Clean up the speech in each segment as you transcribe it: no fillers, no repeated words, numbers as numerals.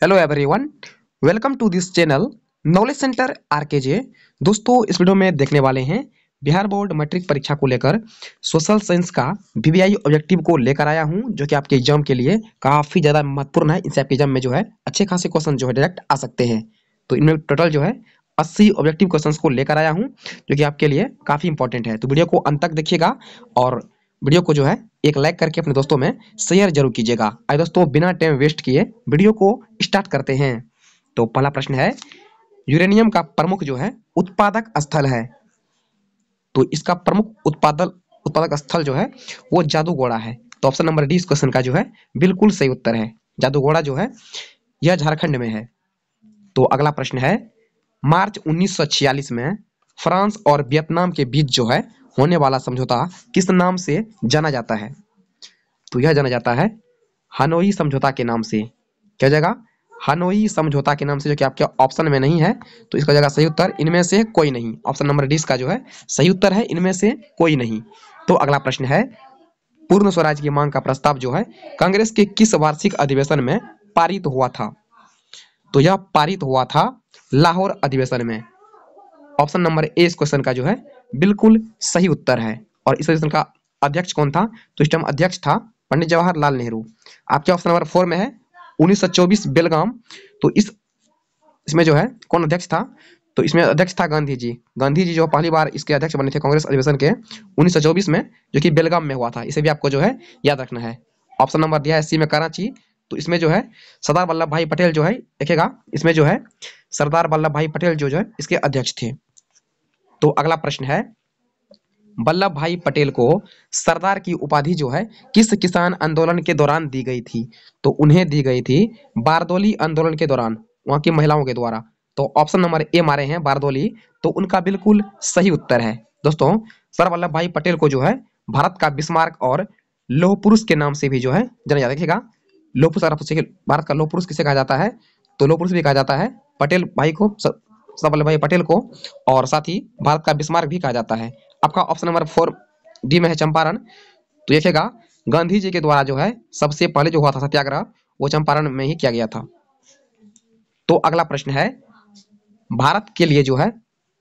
Hello everyone, welcome to this channel knowledge centre RKJ. दोस्तों, इस video में देखने वाले हैं बिहार बोर्ड मैट्रिक परीक्षा को लेकर सोशल साइंस का वीवीआई ऑब्जेक्टिव को लेकर आया हूं, जो कि आपके एग्जाम के लिए काफ़ी ज़्यादा महत्वपूर्ण है। इनसे आपके एग्जाम में जो है अच्छे खासे क्वेश्चन जो है डायरेक्ट आ सकते हैं। तो इनमें टोटल जो है 80 ऑब्जेक्टिव क्वेश्चंस को लेकर आया हूं, जो कि आपके लिए काफ़ी इंपॉर्टेंट है। तो वीडियो को अंत तक देखिएगा और वीडियो को जो है एक लाइक करके अपने दोस्तों में शेयर जरूर कीजिएगा। आइए दोस्तों, बिना टाइम वेस्ट किए वीडियो को स्टार्ट करते हैं। तो पहला प्रश्न है, यूरेनियम का प्रमुख जो है उत्पादक स्थल है। तो इसका प्रमुख उत्पादक स्थल जो है वो जादूगोड़ा है। तो ऑप्शन नंबर डी इस क्वेश्चन का जो है बिल्कुल सही उत्तर है। जादूगोड़ा जो है यह झारखंड में है। तो अगला प्रश्न है, मार्च 1946 में फ्रांस और वियतनाम के बीच जो है होने वाला समझौता किस नाम से जाना जाता है? तो यह जाना जाता है हनोई समझौता के नाम से। क्या जगह? हनोई समझौता के नाम से, जो कि आपके ऑप्शन में नहीं है। तो इसका जगह सही उत्तर इनमें से कोई नहीं। ऑप्शन नंबर डी इसका जो है सही उत्तर है, इनमें से कोई नहीं। तो अगला प्रश्न है, पूर्ण स्वराज की मांग का प्रस्ताव जो है कांग्रेस के किस वार्षिक अधिवेशन में पारित हुआ था? तो यह पारित हुआ था लाहौर अधिवेशन में। ऑप्शन नंबर ए इस क्वेश्चन का जो है बिल्कुल सही उत्तर है। और इस अधिवेशन का अध्यक्ष कौन था? तो इस टाइम अध्यक्ष था पंडित जवाहरलाल नेहरू। आपके ऑप्शन नंबर 4 में है 1924 बेलगाम। तो इसमें जो है कौन अध्यक्ष था? तो इसमें अध्यक्ष था गांधी जी। गांधी जी जो पहली बार इसके अध्यक्ष बने थे कांग्रेस अधिवेशन के 1924 में, जो कि बेलगाम में हुआ था। इसे भी आपको जो है याद रखना है। ऑप्शन नंबर दिया है सी में कराची। तो इसमें जो है सरदार वल्लभ भाई पटेल जो है, देखेगा इसमें जो है सरदार वल्लभ भाई पटेल जो है इसके अध्यक्ष थे। तो अगला प्रश्न है, वल्लभ भाई पटेल को सरदार की उपाधि जो है किस किसान आंदोलन के दौरान दी गई थी? तो उन्हें दी गई थी बारदौली आंदोलन के दौरान, वहां की महिलाओं के द्वारा। तो ऑप्शन नंबर ए मारे हैं बारदौली। तो उनका बिल्कुल सही उत्तर है। दोस्तों, सर वल्लभ भाई पटेल को जो है भारत का बिस्मार्क और लौह पुरुष के नाम से भी जो है जाना जाता है। देखिएगा, लौह पुरुष अगर आप पूछेंगे भारत का लौह पुरुष किसे कहा जाता है, तो लौह पुरुष भी कहा जाता है पटेल भाई को, सरदार वल्लभ भाई पटेल को। और साथ ही भारत का बिस्मार्क भी कहा जाता है। आपका ऑप्शन नंबर 4 डी में है चंपारण। तो देखिएगा, गांधी जी के द्वारा जो है सबसे पहले जो हुआ था सत्याग्रह, वो चंपारण में ही किया गया था। तो अगला प्रश्न है, भारत के लिए जो है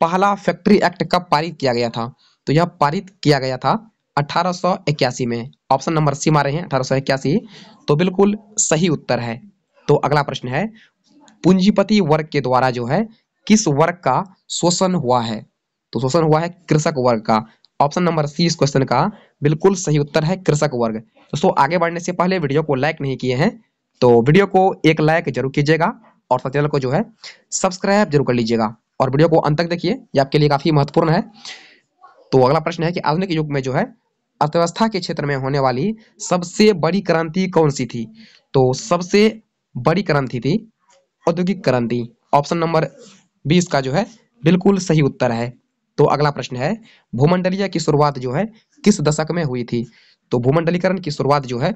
पहला फैक्ट्री एक्ट कब पारित किया गया था? तो यह पारित किया गया था 1881 में। ऑप्शन नंबर सी मारे हैं 1881। तो बिल्कुल सही उत्तर है। तो अगला प्रश्न है, पूंजीपति वर्ग के द्वारा जो है किस वर्ग का शोषण हुआ है? तो शोषण हुआ है कृषक वर्ग का। ऑप्शन नंबर सी इस क्वेश्चन का बिल्कुल सही उत्तर है, कृषक वर्ग। दोस्तों, आगे बढ़ने से पहले वीडियो को लाइक नहीं किए हैं तो वीडियो को एक लाइक जरूर कीजिएगा और चैनल को जो है सब्सक्राइब जरूर कर लीजिएगा और वीडियो को अंत तक देखिए, ये आपके लिए काफी महत्वपूर्ण है। तो अगला प्रश्न है कि आधुनिक युग में जो है अर्थव्यवस्था के क्षेत्र में होने वाली सबसे बड़ी क्रांति कौन सी थी? तो सबसे बड़ी क्रांति थी औद्योगिक क्रांति। ऑप्शन नंबर 20 का जो है बिल्कुल सही उत्तर है। तो अगला प्रश्न है, भूमंडलीय की शुरुआत जो है किस दशक में हुई थी? तो भूमंडलीकरण की शुरुआत जो है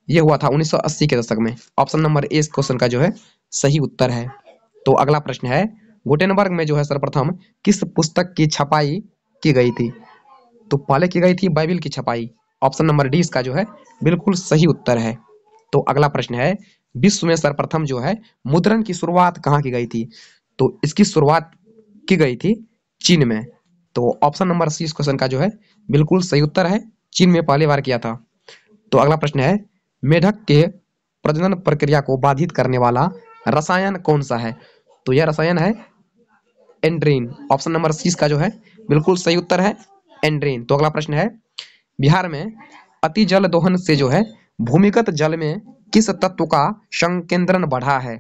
ये हुआ था 1980 के दशक में। ऑप्शन नंबर ए इस क्वेश्चन का जो है सही उत्तर है। तो अगला प्रश्न है, गुटेनबर्ग में जो है सर्वप्रथम किस पुस्तक की छपाई की गई थी? तो पहले की गई थी बाइबिल की छपाई। ऑप्शन नंबर डी इसका जो है बिल्कुल सही उत्तर है। तो अगला प्रश्न है, विश्व में सर्वप्रथम जो है मुद्रण की शुरुआत कहाँ की गई थी? तो इसकी शुरुआत की गई थी चीन में। तो ऑप्शन नंबर सी इस क्वेश्चन का जो है बिल्कुल सही उत्तर है, चीन में पहली बार किया था। तो अगला प्रश्न है, मेढक के प्रजनन प्रक्रिया को बाधित करने वाला रसायन कौन सा है? तो यह रसायन है एंड्रीन। ऑप्शन नंबर सी इसका जो है बिल्कुल सही उत्तर है, एंड्रीन। तो अगला प्रश्न है, बिहार में अति जल दोहन से जो है भूमिगत जल में किस तत्व का संकेंद्रण बढ़ा है?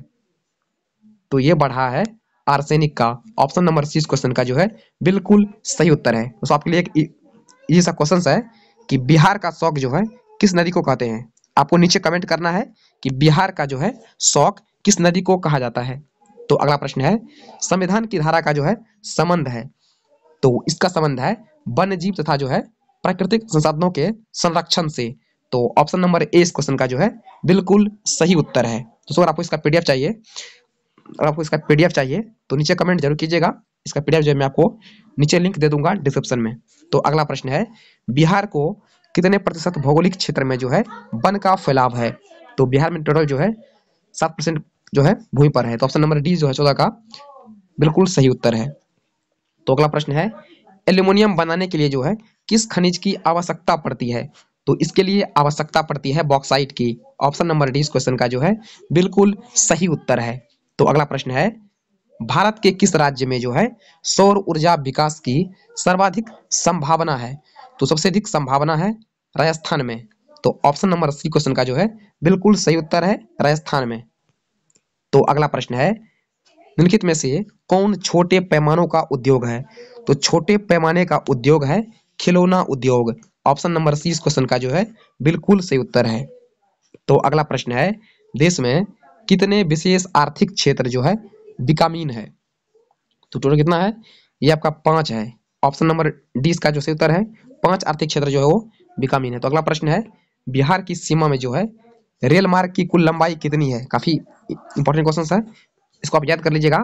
तो ये बढ़ा है आर्सेनिक का। ऑप्शन नंबर सी इस क्वेश्चन का जो है बिल्कुल सही उत्तर है। तो आपके लिए एक ये सा क्वेश्चन है कि बिहार का शौक जो है किस नदी को कहते हैं? आपको नीचे कमेंट करना है कि बिहार का जो है शौक किस नदी को कहा जाता है। तो अगला प्रश्न है, संविधान की धारा का जो है संबंध है। तो इसका संबंध है वन्य जीव तथा जो है प्राकृतिक संसाधनों के संरक्षण से। तो ऑप्शन नंबर ए इस क्वेश्चन का जो है बिल्कुल सही उत्तर है। तो अगर आपको इसका पीडीएफ चाहिए, तो नीचे कमेंट जरूर कीजिएगा। इसका पीडीएफ जो है मैं आपको नीचे लिंक दे दूंगा डिस्क्रिप्शन में। तो अगला प्रश्न है, बिहार को कितने प्रतिशत भौगोलिक क्षेत्र में जो है वन का फैलाव है? तो बिहार में टोटल जो है 7% जो है भूमि पर है। तो ऑप्शन नंबर डी जो है 14 का बिल्कुल सही उत्तर है। तो अगला प्रश्न है, एल्यूमिनियम बनाने के लिए जो है किस खनिज की आवश्यकता पड़ती है? तो इसके लिए आवश्यकता पड़ती है बॉक्साइट की। ऑप्शन नंबर डी इस क्वेश्चन का जो है बिल्कुल सही उत्तर है। तो अगला प्रश्न है, भारत के किस राज्य में जो है सौर ऊर्जा विकास की सर्वाधिक संभावना है? तो सबसे अधिक संभावना है राजस्थान में। तो ऑप्शन नंबर सी क्वेश्चन का जो है बिल्कुल सही उत्तर है राजस्थान में। तो अगला प्रश्न है, निम्नलिखित में से कौन छोटे पैमानों का उद्योग है? तो छोटे पैमाने का उद्योग है खिलौना उद्योग। ऑप्शन नंबर सी इस क्वेश्चन का जो है बिल्कुल सही उत्तर है। तो अगला प्रश्न है, देश में कितने विशेष आर्थिक क्षेत्र जो है विकामीन है? तो टोटल कितना है? ये आपका 5 है। ऑप्शन नंबर डी इसका जो सही उत्तर है, 5 आर्थिक क्षेत्र जो है वो विकामीन है। तो अगला प्रश्न है, बिहार की सीमा में जो है रेल मार्ग की कुल लंबाई कितनी है? काफी इंपॉर्टेंट क्वेश्चन है, इसको आप याद कर लीजिएगा।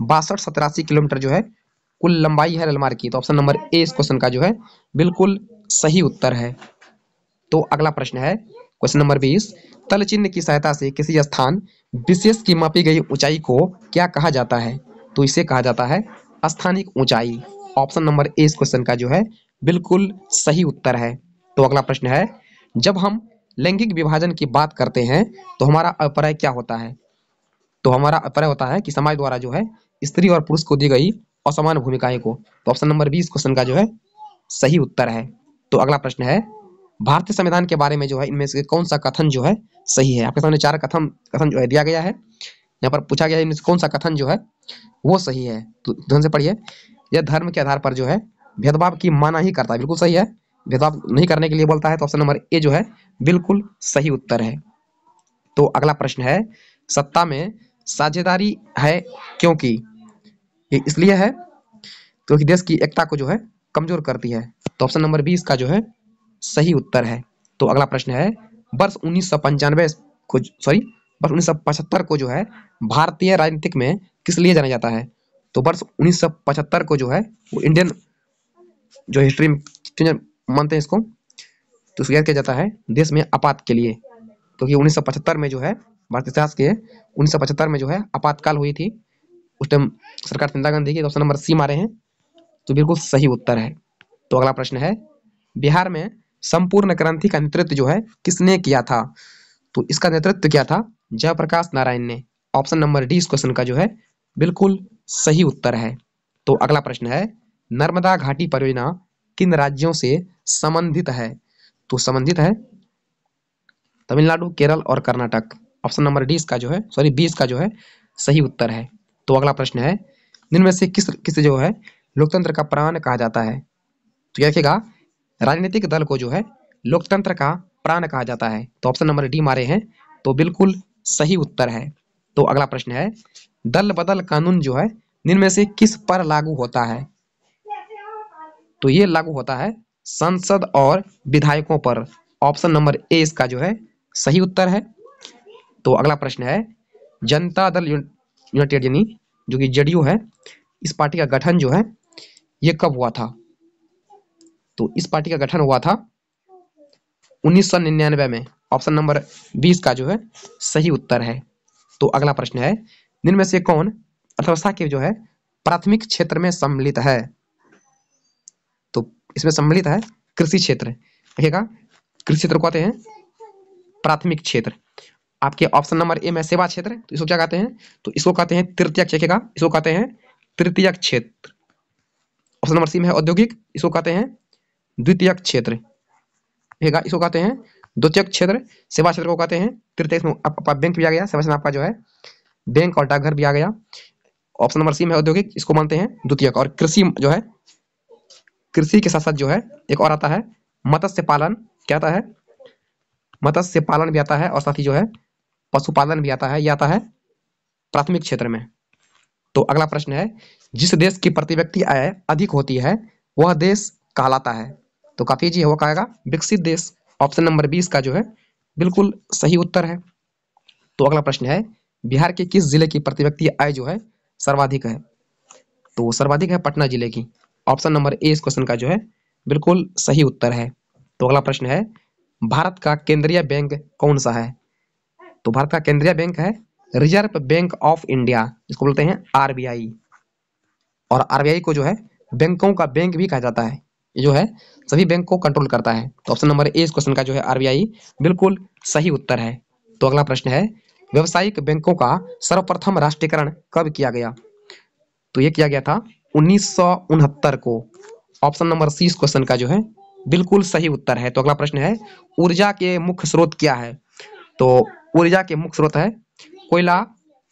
62-87 किलोमीटर जो है कुल लंबाई है रेल मार्ग की। तो ऑप्शन नंबर ए इस क्वेश्चन का जो है बिल्कुल सही उत्तर है। तो अगला प्रश्न है, क्वेश्चन नंबर 20, तल चिन्ह की सहायता से किसी स्थान विशेष की मापी गई ऊंचाई को क्या कहा जाता है? तो इसे कहा जाता है स्थानिक ऊंचाई। ऑप्शन नंबर ए इस क्वेश्चन का जो है बिल्कुल सही उत्तर है। तो अगला प्रश्न है, जब हम लैंगिक विभाजन की बात करते हैं तो हमारा अभिप्राय क्या होता है? तो हमारा अभिप्राय होता है कि समाज द्वारा जो है स्त्री और पुरुष को दी गई असमान भूमिकाएं को। तो ऑप्शन नंबर 20 क्वेश्चन का जो है सही उत्तर है। तो अगला प्रश्न है, भारतीय संविधान के बारे में जो है इनमें से कौन सा कथन जो है सही है? आपके सामने 4 कथन जो है दिया गया है, यहाँ पर पूछा गया है इनमें से कौन सा कथन जो है वो सही है। तो ध्यान से पढ़िए, यह धर्म के आधार पर जो है भेदभाव की माना ही करता है, बिल्कुल सही है। भेदभाव नहीं करने के लिए बोलता है। तो ऑप्शन नंबर ए जो है बिल्कुल सही उत्तर है। तो अगला प्रश्न है, सत्ता में साझेदारी है क्योंकि? ये इसलिए है क्योंकि देश की एकता को जो है कमजोर करती है। तो ऑप्शन नंबर 20 का जो है सही उत्तर है। तो अगला प्रश्न है, वर्ष 1995 को वर्ष 1975 को जो है भारतीय राजनीतिक में किस लिए जाना जाता है? तो वर्ष 1975 को जो है वो इंडियन जो हिस्ट्री में मानते हैं इसको, तो इसको याद किया जाता है देश में आपात के लिए। क्योंकि 1975 में जो है भारतीय इतिहास के 1975 में जो है आपातकाल हुई थी, उस टाइम सरकार इंदिरा गांधी की। तो ऑप्शन नंबर सी मारे हैं, तो बिल्कुल सही उत्तर है। तो अगला प्रश्न है, बिहार में संपूर्ण क्रांति का नेतृत्व जो है किसने किया था? तो इसका नेतृत्व किया था जयप्रकाश नारायण ने। ऑप्शन नंबर डी इस क्वेश्चन का जो है बिल्कुल सही उत्तर है। तो अगला प्रश्न है, नर्मदा घाटी परियोजना किन राज्यों से संबंधित है? तो संबंधित है तमिलनाडु, केरल और कर्नाटक। ऑप्शन नंबर डी इसका जो है बी इसका जो है सही उत्तर है। तो अगला प्रश्न है, निम्न में से किस जो है लोकतंत्र का प्राण कहा जाता है? तो याद रखिएगा, राजनीतिक दल को जो है लोकतंत्र का प्राण कहा जाता है। तो ऑप्शन नंबर डी मारे हैं, तो बिल्कुल सही उत्तर है। तो अगला प्रश्न है, दल बदल कानून जो है निम्न में से किस पर लागू होता है? तो ये लागू होता है संसद और विधायकों पर। ऑप्शन नंबर ए इसका जो है सही उत्तर है। तो अगला प्रश्न है, जनता दल यूनाइटेड यानी जो कि जेडीयू है, इस पार्टी का गठन जो है ये कब हुआ था? तो इस पार्टी का गठन हुआ था 1999 में। ऑप्शन नंबर 20 का जो है सही उत्तर है। तो अगला प्रश्न है, निम्न में से कौन अर्थव्यवस्था के जो है प्राथमिक क्षेत्र में सम्मिलित है? तो इसमें सम्मिलित है कृषि क्षेत्र। देखिएगा, कृषि क्षेत्र को कहते हैं प्राथमिक क्षेत्र। आपके ऑप्शन नंबर ए में सेवा क्षेत्र, तो इसको क्या कहते हैं? तो इसको कहते हैं तृतीयक। देखिएगा, इसको कहते हैं तृतीयक क्षेत्र। ऑप्शन नंबर सी में है औद्योगिक, इसको कहते हैं द्वितीयक क्षेत्र। देखिएगा, इसको कहते हैं द्वितीयक क्षेत्र। सेवा क्षेत्र को कहते हैं तृतीयक। में आपका बैंक भी आ गया, सेवा क्षेत्र में आपका जो है बैंक और डाकघर भी आ गया। ऑप्शन नंबर सी में औद्योगिक, इसको मानते हैं द्वितीयक। और कृषि जो है, कृषि के साथ साथ जो है एक और आता है मत्स्य पालन। क्या आता है? मत्स्य पालन भी आता है, और साथ ही जो है पशुपालन भी आता है। यह आता है प्राथमिक क्षेत्र में। तो अगला प्रश्न है, जिस देश की प्रति व्यक्ति आय अधिक होती है वह देश कहलाता है? तो काफी जी वो कहेगा विकसित देश। ऑप्शन नंबर 20 का जो है बिल्कुल सही उत्तर है। तो अगला प्रश्न है, बिहार के किस जिले की प्रति व्यक्ति आय जो है सर्वाधिक है? तो सर्वाधिक है पटना जिले की। ऑप्शन नंबर ए इस क्वेश्चन का जो है बिल्कुल सही उत्तर है। तो अगला प्रश्न है, भारत का केंद्रीय बैंक कौन सा है? तो भारत का केंद्रीय बैंक है रिजर्व बैंक ऑफ इंडिया, जिसको बोलते हैं आरबीआई। और आरबीआई को जो है बैंकों का बैंक भी कहा जाता है, ये जो है सभी बैंक को कंट्रोल करता है। तो ऑप्शन नंबर ए इस क्वेश्चन का जो है आरबीआई बिल्कुल सही उत्तर है। तो अगला प्रश्न है, व्यावसायिक बैंकों का सर्वप्रथम राष्ट्रीयकरण कब किया गया? तो ये किया गया था 1969 को। ऑप्शन नंबर सी इस क्वेश्चन का जो है बिल्कुल सही उत्तर है। तो अगला प्रश्न है, ऊर्जा के मुख्य स्रोत क्या है? तो ऊर्जा के मुख्य स्रोत है कोयला,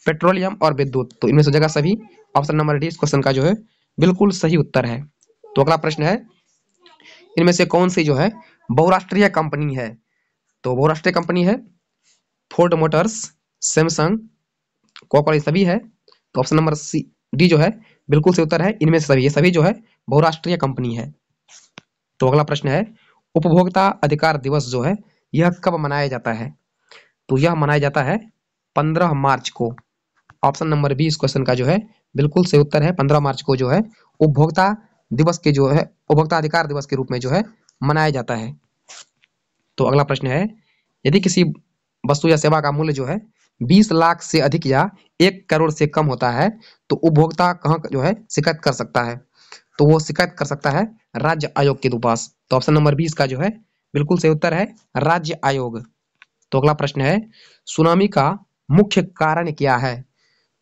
पेट्रोलियम और विद्युत। तो इनमें से जगह सभी। ऑप्शन नंबर डी इस क्वेश्चन का जो है बिल्कुल सही उत्तर है। तो अगला प्रश्न है, इनमें से कौन सी जो है बहुराष्ट्रीय कंपनी है? तो बहुराष्ट्रीय कंपनी है फोर्ड मोटर्स, सैमसंग, कोका, सभी है। तो ऑप्शन नंबर सी डी जो है बिल्कुल सही उत्तर है। इनमें से सभी, ये सभी जो है बहुराष्ट्रीय कंपनी है। तो अगला प्रश्न है, उपभोक्ता अधिकार दिवस जो है यह कब मनाया जाता है? तो यह मनाया जाता है 15 मार्च को। ऑप्शन नंबर बी इस क्वेश्चन का जो है बिल्कुल सही उत्तर है। 15 मार्च को जो है उपभोक्ता दिवस के जो है उपभोक्ता अधिकार दिवस के रूप में जो है मनाया जाता है। तो अगला प्रश्न है, यदि किसी वस्तु या सेवा का मूल्य जो है 20 लाख से अधिक या 1 करोड़ से कम होता है तो उपभोक्ता कहाँ जो है शिकायत कर सकता है? तो वो शिकायत कर सकता है राज्य आयोग के पास। तो ऑप्शन नंबर 20 का जो है बिल्कुल सही उत्तर है राज्य आयोग। तो अगला प्रश्न है, सुनामी का मुख्य कारण क्या है?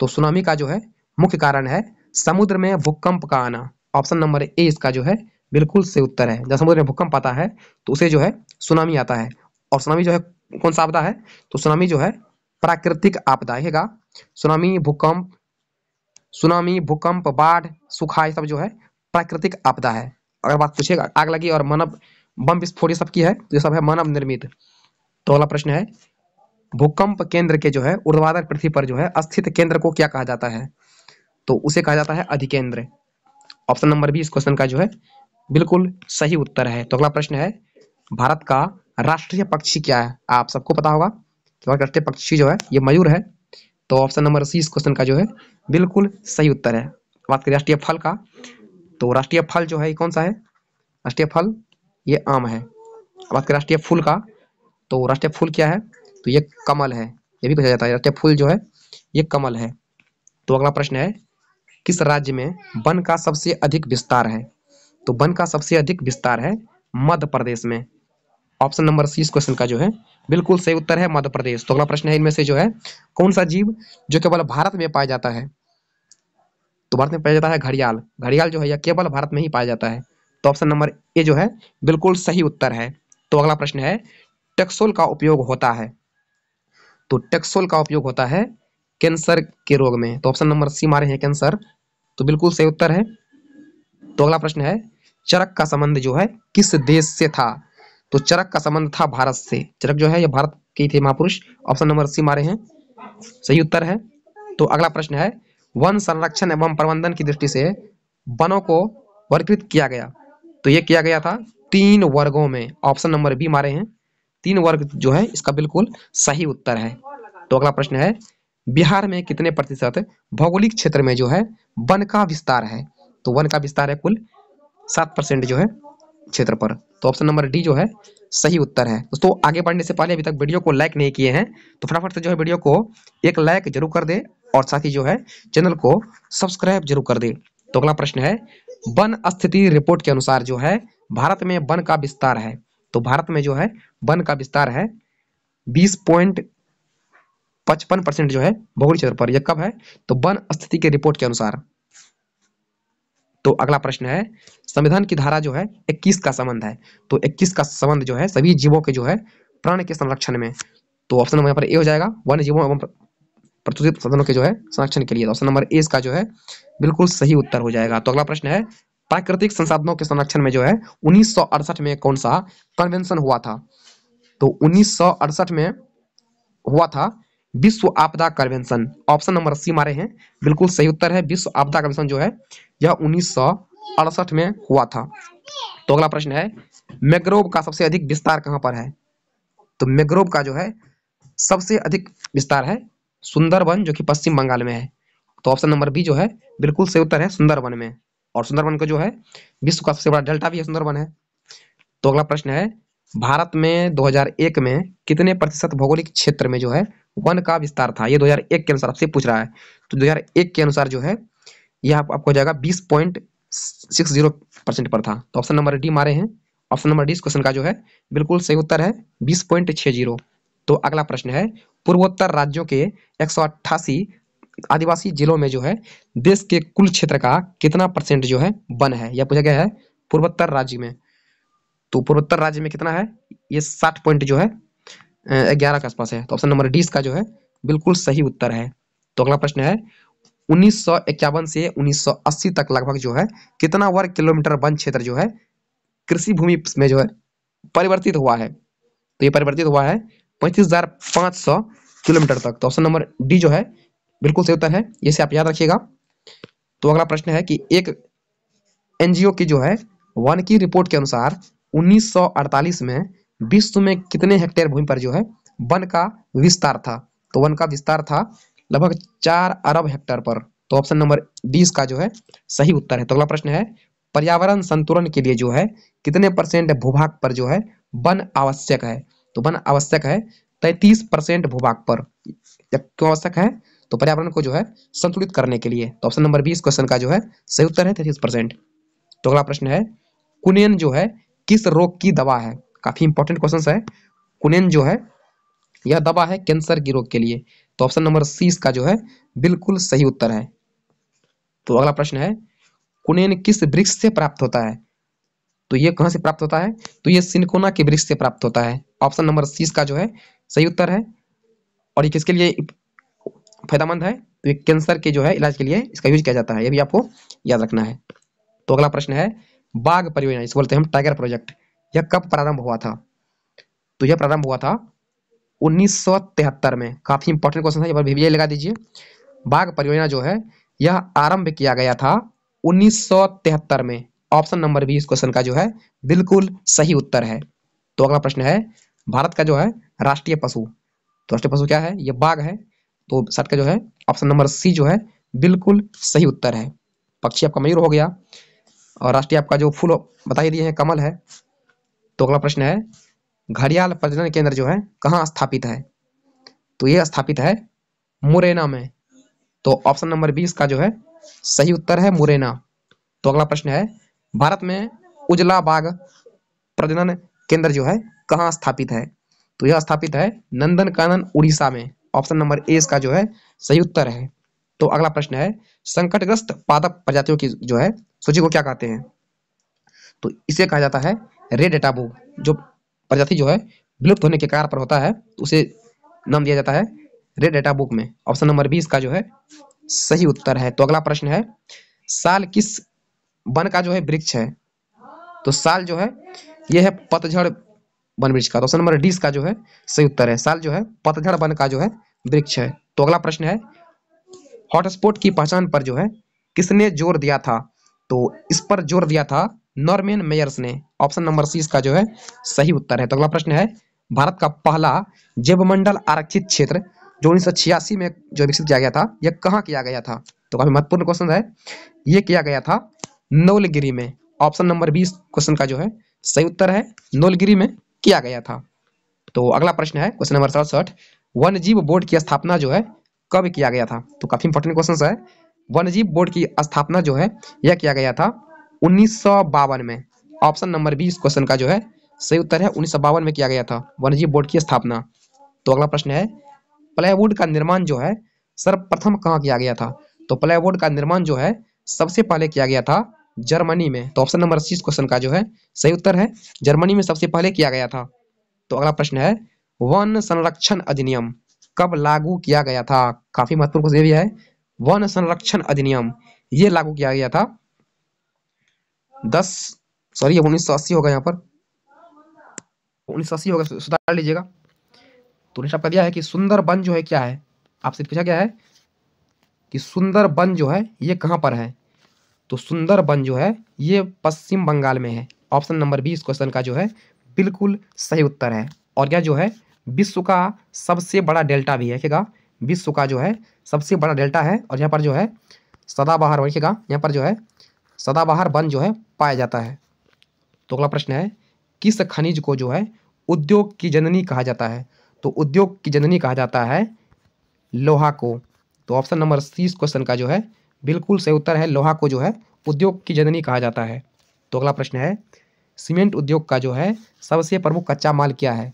तो सुनामी का जो है मुख्य कारण है समुद्र में भूकंप का आना। ऑप्शन नंबर ए इसका जो है बिल्कुल सही उत्तर है। जब समुद्र में भूकंप आता है तो उसे जो है सुनामी आता है। और सुनामी जो है कौन सा आपदा है? तो सुनामी जो है प्राकृतिक आपदा है। सुनामी, भूकंप, बाढ़, सूखा, ये सब जो है प्राकृतिक आपदा है। अगर बात पूछेगा आग लगी और मानव बम विस्फोट ये सब की है तो ये सब है मानव निर्मित। तो अगला प्रश्न है, भूकंप केंद्र के जो है ऊर्ध्वाधर पृथ्वी पर जो है स्थित केंद्र को क्या कहा जाता है? तो उसे कहा जाता है अधिकेंद्र। ऑप्शन नंबर बी इस क्वेश्चन का जो है बिल्कुल सही उत्तर है। तो अगला प्रश्न है, भारत का राष्ट्रीय पक्षी क्या है? आप सबको पता होगा कि भारत का राष्ट्रीय पक्षी जो है ये मयूर है। तो ऑप्शन नंबर सी इस क्वेश्चन का जो है बिल्कुल सही उत्तर है। बात करें राष्ट्रीय फल का, तो राष्ट्रीय फल जो है ये कौन सा है? राष्ट्रीय फल ये आम है। बात करें राष्ट्रीय फूल का, तो राष्ट्रीय फूल क्या है? तो ये कमल है। ये भी कहा जाता है राष्ट्रीय फूल जो है ये कमल है। तो अगला प्रश्न है, किस राज्य में वन का सबसे अधिक विस्तार है? तो वन का सबसे अधिक विस्तार है मध्य प्रदेश में। ऑप्शन नंबर सी इस क्वेश्चन का जो है बिल्कुल सही उत्तर है मध्य प्रदेश। तो अगला प्रश्न है, इनमें से जो है कौन सा जीव जो केवल भारत में पाया जाता है? तो भारत में पाया जाता है घड़ियाल। घड़ियाल जो है यह केवल भारत में ही पाया जाता है। तो ऑप्शन नंबर ए जो है बिल्कुल सही उत्तर है। तो अगला प्रश्न है, टेक्सोल का उपयोग होता है? तो टेक्सोल का उपयोग होता है कैंसर के रोग में। तो ऑप्शन नंबर सी मारे हैं कैंसर, तो बिल्कुल सही उत्तर है। तो अगला प्रश्न है, चरक का संबंध जो है किस देश से था? तो चरक का संबंध था भारत से। चरक जो है ये भारत के थे महापुरुष। ऑप्शन नंबर सी मारे हैं, सही उत्तर है। तो अगला प्रश्न है, वन संरक्षण एवं प्रबंधन की दृष्टि से वनों को वर्गीकृत किया गया। तो ये किया गया था 3 वर्गों में। ऑप्शन नंबर बी मारे हैं, 3 वर्ग जो है इसका बिल्कुल सही उत्तर है। तो अगला प्रश्न है, बिहार में कितने प्रतिशत भौगोलिक क्षेत्र में जो है वन का विस्तार है? तो वन का विस्तार है कुल 7% जो है क्षेत्र पर। तो ऑप्शन नंबर डी जो है सही उत्तर है। दोस्तों आगे बढ़ने से पहले अभी तक वीडियो को लाइक नहीं किए हैं तो फटाफट से जो है वीडियो को एक लाइक जरूर कर दे और साथ ही जो है चैनल को सब्सक्राइब जरूर कर दे। तो अगला प्रश्न है, वन स्थिति रिपोर्ट के अनुसार जो है भारत में वन का विस्तार है। तो भारत में जो है वन का विस्तार है 20.55% जो है भौगोलिक क्षेत्र पर। यह कब है? तो वन स्थिति के रिपोर्ट के अनुसार। तो अगला प्रश्न है, संविधान की धारा जो है 21 का संबंध है। तो 21 का संबंध जो है सभी जीवों के जो है प्राण के संरक्षण में। तो ऑप्शन नंबर यहाँ पर ए हो जाएगा, वन जीवों एवं प्रचुरित साधनों के जो है संरक्षण के लिए। ऑप्शन नंबर ए इसका जो है बिल्कुल सही उत्तर हो जाएगा। तो अगला प्रश्न है, प्राकृतिक संसाधनों के संरक्षण में जो है 1968 में कौन सा कन्वेंशन हुआ था? तो 1968 में हुआ था विश्व आपदा कन्वेंशन। ऑप्शन नंबर सी मारे हैं, बिल्कुल सही उत्तर है। विश्व आपदा कन्वेंशन जो है यह 1968 में हुआ था। तो अगला प्रश्न है, मैंग्रोव का सबसे अधिक विस्तार कहां पर है? तो मैंग्रोव का जो है सबसे अधिक विस्तार है सुंदरवन जो कि पश्चिम बंगाल में है। तो ऑप्शन नंबर बी जो है बिल्कुल सही उत्तर है सुंदरवन में। और सुंदरवन का जो है विश्व का सबसे बड़ा डेल्टा भी है सुंदरवन है। तो अगला प्रश्न है, भारत में 2001 में कितने प्रतिशत भौगोलिक क्षेत्र में जो है वन का विस्तार था? ये 2001 के अनुसार आपसे पूछ रहा है। तो 2001 के अनुसार जो है यह आपको हो जाएगा 20.60% पर था। तो ऑप्शन नंबर डी मारे हैं। ऑप्शन नंबर डी इस क्वेश्चन का जो है बिल्कुल सही उत्तर है, 20.60। तो अगला प्रश्न है, पूर्वोत्तर राज्यों के 188 आदिवासी जिलों में जो है देश के कुल क्षेत्र का कितना परसेंट जो है वन है? यह पूछा गया है पूर्वोत्तर राज्य में। तो पूर्वोत्तर राज्य में कितना है? ये 60 पॉइंट जो है 11 के आसपास है। तो ऑप्शन नंबर डी इसका जो है बिल्कुल सही उत्तर है। तो अगला प्रश्न है, 1951 से 1980 तक लगभग जो है कितना वर्ग किलोमीटर वन क्षेत्र जो है कृषि भूमि में जो है परिवर्तित हुआ है? तो ये परिवर्तित हुआ है 35,500 किलोमीटर तक। तो ऑप्शन नंबर डी जो है बिल्कुल सही उत्तर है, इसे आप याद रखिएगा। तो अगला प्रश्न है कि एक एनजीओ की जो है वन की रिपोर्ट के अनुसार 1948 में विश्व में कितने हेक्टेयर भूमि पर जो है वन का विस्तार था? तो वन का विस्तार था लगभग 4 अरब हेक्टेयर पर। तो ऑप्शन नंबर डी इसका जो है सही उत्तर है। तो अगला प्रश्न है, पर्यावरण संतुलन के लिए जो है कितने परसेंट भूभाग पर जो है वन आवश्यक है? तो वन आवश्यक है 33% भूभाग पर। क्यों आवश्यक है? तो पर्यावरण को जो है संतुलित करने के लिए। तो ऑप्शन नंबर बी इस क्वेश्चन का जो है सही उत्तर है, 33%। तो अगला प्रश्न है, कुनेन जो है किस रोग की दवा है? काफी इंपॉर्टेंट क्वेश्चन है। कुनेन जो है यह दवा है कैंसर की रोग के लिए। तो ऑप्शन नंबर सी इसका जो है बिल्कुल सही उत्तर है। तो अगला प्रश्न है, कुनेन किस वृक्ष से प्राप्त होता है? तो ये कहां से प्राप्त होता है? तो ये सिनकोना के वृक्ष से प्राप्त होता है। ऑप्शन नंबर सी इसका जो है सही उत्तर है। और ये किसके लिए फायदेमंद है? तो ये कैंसर के जो है इलाज के लिए इसका यूज किया जाता है, ये भी आपको याद रखना है। तो अगला प्रश्न है, बाघ परियोजना इसे बोलते हैं हम टाइगर प्रोजेक्ट, यह कब प्रारंभ हुआ था? तो यह प्रारंभ हुआ था 1973 में। काफी इंपॉर्टेंट क्वेश्चन है, ये लगा दीजिए। बाघ परियोजना जो है यह आरंभ किया गया था 1973 में। ऑप्शन नंबर बी इस क्वेश्चन का जो है बिल्कुल सही उत्तर है। तो अगला प्रश्न है, भारत का जो है राष्ट्रीय पशु, तो राष्ट्रीय पशु क्या है? ये बाघ है। तो सट का जो है ऑप्शन नंबर सी जो है बिल्कुल सही उत्तर है। पक्षी आपका मयूर हो गया, और राष्ट्रीय आपका जो फूल बता ही दिए हैं कमल है। तो अगला प्रश्न है, घड़ियाल प्रजनन केंद्र जो है कहाँ स्थापित है? तो ये स्थापित है मुरैना में। तो ऑप्शन नंबर बी इसका जो है सही उत्तर है, मुरैना। तो अगला प्रश्न है, भारत में उजला बाघ प्रजनन केंद्र जो है कहाँ स्थापित है? तो यह स्थापित है नंदनकानन उड़ीसा में। ऑप्शन नंबर ए इसका जो है सही उत्तर है। तो अगला प्रश्न है, संकटग्रस्त पादप प्रजातियों की जो है सूची को क्या कहते हैं? तो इसे कहा जाता है रेड टाबू। जो प्रजाति जो है विलुप्त होने के कगार पर होता है तो उसे नाम दिया जाता है रेड डेटा बुक में। ऑप्शन नंबर 20 का जो है सही उत्तर है। तो अगला प्रश्न है, साल किस वन का जो है वृक्ष है? तो साल जो है ये है पतझड़ वन वृक्ष का। तो ऑप्शन नंबर 20 का जो है सही उत्तर है, साल जो है पतझड़ वन का जो है वृक्ष है। तो अगला प्रश्न है, हॉटस्पॉट की पहचान पर जो है किसने जोर दिया था? तो इस पर जोर दिया था नॉर्मन मेयर्स ने। ऑप्शन नंबर सी इसका जो है सही उत्तर है। तो अगला प्रश्न है, भारत का पहला जैवमंडल आरक्षित क्षेत्र जो 1986 में जो विकसित किया गया था, यह कहाँ किया गया था? तो काफी महत्वपूर्ण क्वेश्चन है। यह किया गया था नौलगिरी में। ऑप्शन नंबर 20 क्वेश्चन का जो है सही उत्तर है, नौलगिरी में किया गया था। तो अगला प्रश्न है क्वेश्चन नंबर 67, वन्य जीव बोर्ड की स्थापना जो है कब किया गया था? तो काफी इंपॉर्टेंट क्वेश्चन है। वन्य जीव बोर्ड की स्थापना जो है यह किया गया था 1952 में। ऑप्शन नंबर 20 क्वेश्चन का जो है सही उत्तर है, 1952 में किया गया था वन्य जीव बोर्ड की स्थापना। तो अगला प्रश्न है, प्लाईवुड का निर्माण जो है सर्वप्रथम कहाँ किया गया था? तो प्लाईवुड का निर्माण जो है सबसे पहले किया गया था जर्मनी में। तो ऑप्शन नंबर 30 क्वेश्चन का जो है सही उत्तर है, जर्मनी में सबसे पहले किया गया था। तो अगला प्रश्न है, वन संरक्षण अधिनियम कब लागू किया गया था? काफी महत्वपूर्ण क्वेश्चन भी है। वन संरक्षण अधिनियम ये लागू किया गया था 1980 होगा, यहाँ पर 1980 होगा, सुधार लीजिएगा। तो नेक्स्ट आपका दिया है कि सुंदर वन जो है क्या है? आपसे पूछा गया है कि सुंदर वन जो है ये कहाँ पर है? तो सुंदर वन जो है ये पश्चिम बंगाल में है। ऑप्शन नंबर 20 क्वेश्चन का जो है बिल्कुल सही उत्तर है। और यह जो है विश्व का सबसे बड़ा डेल्टा भी है, देखिएगा विश्व का जो है सबसे बड़ा डेल्टा है। और यहाँ पर जो है सदाबहार, देखिएगा यहाँ पर जो है सदाबहार वन जो है पाया जाता है। तो अगला प्रश्न है, किस खनिज को जो है उद्योग की जननी कहा जाता है? तो उद्योग की जननी कहा जाता है लोहा को। तो ऑप्शन नंबर सी इस क्वेश्चन का जो है बिल्कुल सही उत्तर है, लोहा को जो है उद्योग की जननी कहा जाता है। तो अगला प्रश्न है, सीमेंट उद्योग का जो है सबसे प्रमुख कच्चा माल क्या है?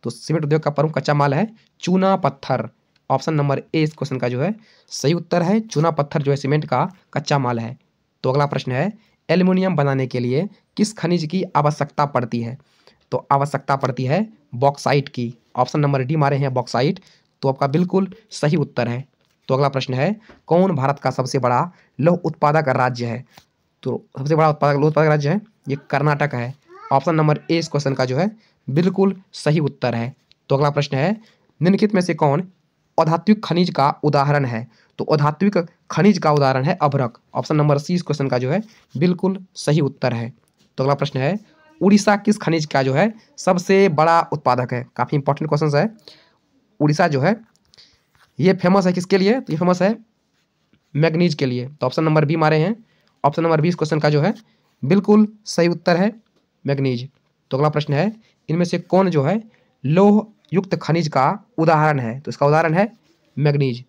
तो सीमेंट उद्योग का प्रमुख कच्चा माल है चूना पत्थर। ऑप्शन नंबर ए इस क्वेश्चन का जो है सही उत्तर है, चूना पत्थर जो है सीमेंट का कच्चा माल है। तो अगला प्रश्न है, एल्युमिनियम बनाने के लिए किस खनिज की आवश्यकता पड़ती है? तो आवश्यकता पड़ती है बॉक्साइट की। ऑप्शन नंबर डी मारे हैं बॉक्साइट, तो आपका बिल्कुल सही उत्तर है। तो अगला प्रश्न है, कौन भारत का सबसे बड़ा लौह उत्पादक राज्य है? तो सबसे बड़ा लौह उत्पादक राज्य है ये कर्नाटक है। ऑप्शन नंबर ए इस क्वेश्चन का जो है बिल्कुल सही उत्तर है। तो अगला प्रश्न है, निम्नलिखित में से कौन अधात्विक खनिज का उदाहरण है? तो अधात्विक खनिज का उदाहरण है अभ्रक। ऑप्शन नंबर सी इस क्वेश्चन का जो है बिल्कुल सही उत्तर है। तो अगला प्रश्न है, उड़ीसा किस खनिज का जो है सबसे बड़ा उत्पादक है? काफ़ी इंपॉर्टेंट क्वेश्चन है। उड़ीसा जो है ये फेमस है किसके लिए? तो ये फेमस है मैग्नीज के लिए। तो ऑप्शन नंबर बी मारे हैं, ऑप्शन नंबर बी इस क्वेश्चन का जो है बिल्कुल सही उत्तर है मैग्नीज। तो अगला प्रश्न है, इनमें से कौन जो है लौह युक्त खनिज का उदाहरण है? तो इसका उदाहरण है मैग्नीज।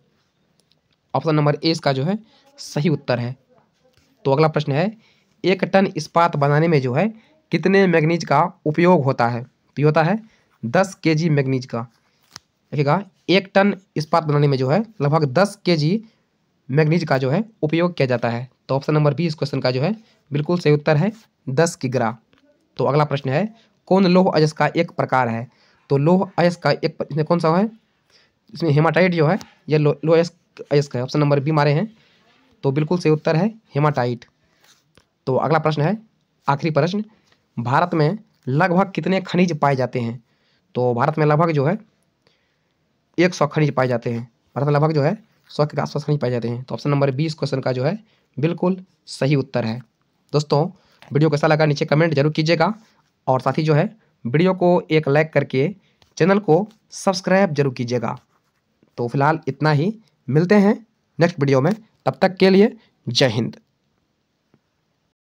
ऑप्शन नंबर ए इसका जो है सही उत्तर है। तो अगला प्रश्न है, 1 टन इस्पात बनाने में जो है कितने मैग्नीज का उपयोग होता है? तो ये होता है 10 केजी मैग्नीज का। देखिएगा 1 टन इस्पात बनाने में जो है लगभग 10 केजी मैग्नीज का जो है उपयोग किया जाता है। तो ऑप्शन नंबर बी इस क्वेश्चन का जो है बिल्कुल सही उत्तर है 10 किग्रा। तो अगला प्रश्न है, कौन लौह अयस्क का एक प्रकार है? तो लौह अयस्क का एक इसमें कौन सा है? इसमें हेमाटाइट जो है यह लौह अयस्क है। ऑप्शन नंबर बी मारे हैं, तो बिल्कुल सही उत्तर है हेमाटाइट। तो अगला प्रश्न है, आखिरी प्रश्न, भारत में लगभग कितने खनिज पाए जाते हैं? तो भारत में लगभग जो है 100 खनिज पाए जाते हैं। भारत में लगभग जो है 100 के आसपास खनिज पाए जाते हैं। तो ऑप्शन नंबर 20 क्वेश्चन का जो है बिल्कुल सही उत्तर है। दोस्तों वीडियो कैसा लगा नीचे कमेंट जरूर कीजिएगा, और साथ ही जो है वीडियो को एक लाइक करके चैनल को सब्सक्राइब जरूर कीजिएगा। तो फिलहाल इतना ही, मिलते हैं नेक्स्ट वीडियो में, तब तक के लिए जय हिंद।